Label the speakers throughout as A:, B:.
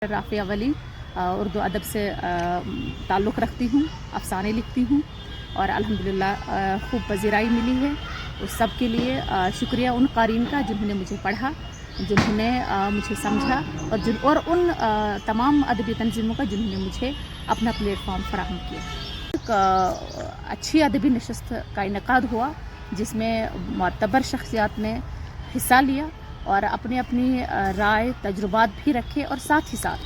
A: राफ़िया वली उर्दू अदब से ताल्लुक़ रखती हूँ, अफ़साने लिखती हूँ और अल्हम्दुलिल्लाह खूब पज़ीराई मिली है। उस सब के लिए शुक्रिया उन क़ारीन का जिन्होंने मुझे पढ़ा, जिन्होंने मुझे समझा और उन तमाम अदबी तंज़ीमों का जिन्होंने मुझे अपना प्लेटफ़ॉर्म फ़राहम किया। एक अच्छी अदबी नशस्त का इनेकाद हुआ जिसमें मुअतबर शख्सियात ने हिस्सा लिया और अपनी अपनी राय तजुर्बात भी रखे और साथ ही साथ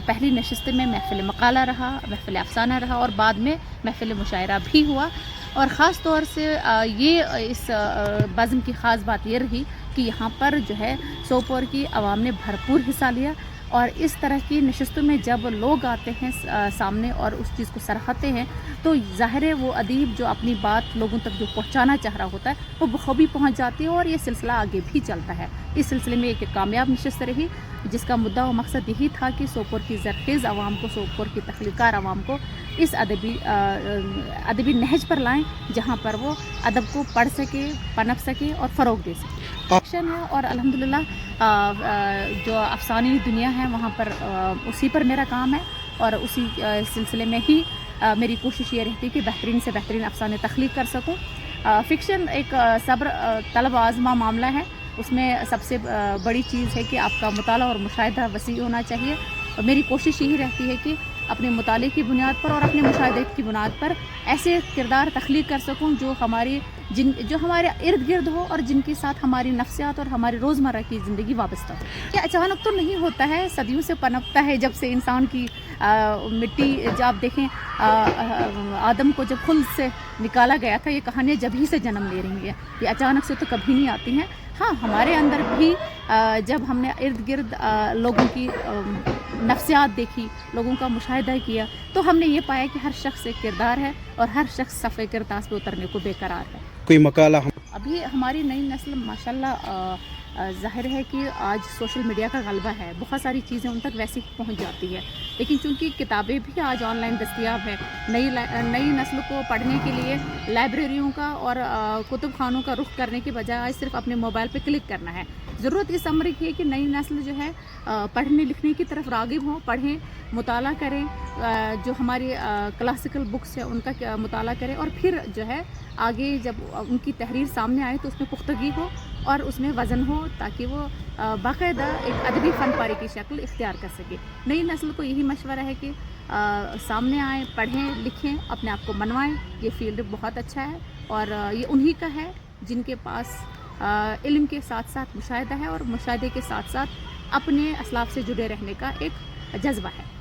A: पहली नशस्त में महफ़िल मक़ाला रहा, महफ़िल अफ़साना रहा और बाद में महफ़िल मुशायरा भी हुआ। और ख़ास तौर से ये इस बज़्म की ख़ास बात ये रही कि यहाँ पर जो है सोपोर की आवाम ने भरपूर हिस्सा लिया और इस तरह की नशस्तों में जब लोग आते हैं सामने और उस चीज़ को सराहते हैं तो ज़ाहिर है वो अदीब जो अपनी बात लोगों तक जो पहुंचाना चाह रहा होता है वो बखूबी पहुंच जाती है और ये सिलसिला आगे भी चलता है। इस सिलसिले में एक कामयाब नशस्त रही जिसका मुद्दा और मकसद यही था कि सोपोर की ज़रख़ेज़ आवाम को, सोपोर की तख्लीक़ार आवाम को इस अदबी नहज पर लाएँ जहाँ पर वो अदब को पढ़ सके, पनप सके और फ़रोग़ दे सके। एक्शन है और अल्हम्दुलिल्लाह जो अफ़सानी दुनिया है वहाँ पर उसी पर मेरा काम है और उसी सिलसिले में ही मेरी कोशिश ये रहती है कि बेहतरीन से बेहतरीन अफ़साने तख्लीक़ कर सकूँ। फ़िक्शन एक सब्र तलब आज़मा मामला है, उसमें सबसे बड़ी चीज़ है कि आपका मुताला और मुशाहिदा वसी होना चाहिए। और मेरी कोशिश यही रहती है कि अपने मुताले की बुनियाद पर और अपने मुशाहिदे की बुनियाद पर ऐसे किरदार तख्लीक़ कर सकूं जो हमारे इर्द गिर्द हो और जिनके साथ हमारी नफ्सियात और हमारी रोज़मर्रा की ज़िंदगी वाबस्ता हो। ये अचानक तो नहीं होता है, सदियों से पनपता है। जब से इंसान की मिट्टी जब आप देखें आदम को जब खुल्द से निकाला गया था, ये कहानियाँ जब ही से जन्म ले रही हैं, ये अचानक से तो कभी नहीं आती हैं। हाँ, हमारे अंदर भी जब हमने इर्द गिर्द लोगों की नफ्सियात देखी, लोगों का मुशाहिदा किया तो हमने ये पाया कि हर शख्स एक किरदार है और हर शख्स सफ़े किरदार पे उतरने को बेकरार है।
B: कोई मकाला
A: अभी हमारी नई नस्ल माशाल्लाह ज़ाहिर है कि आज सोशल मीडिया का गलबा है, बहुत सारी चीज़ें उन तक वैसे ही पहुंच जाती है, लेकिन चूंकि किताबें भी आज ऑनलाइन दस्तयाब है, नई नस्ल को पढ़ने के लिए लाइब्रेरियों का और कुतुब खानों का रुख करने के बजाय सिर्फ अपने मोबाइल पे क्लिक करना है। ज़रूरत इस अमर की है कि नई नस्ल जो है पढ़ने लिखने की तरफ राग़िब हों, पढ़ें, मुताला करें, जो हमारी क्लासिकल बुक्स है उनका मुताला करें और फिर जो है आगे जब उनकी तहरीर सामने आए तो उसमें पुख्तगी हो और उसमें वज़न हो ताकि वो बाकायदा एक अदबी फ़नपारी की शक्ल इख्तियार कर सके। नई नस्ल को यही मशवरा है कि सामने आएँ, पढ़ें, लिखें, अपने आप को मनवाएं। ये फील्ड बहुत अच्छा है और ये उन्हीं का है जिनके पास इल्म के साथ साथ मुशाहिदा है और मुशाहिदे के साथ साथ अपने असलाफ से जुड़े रहने का एक जज्बा है।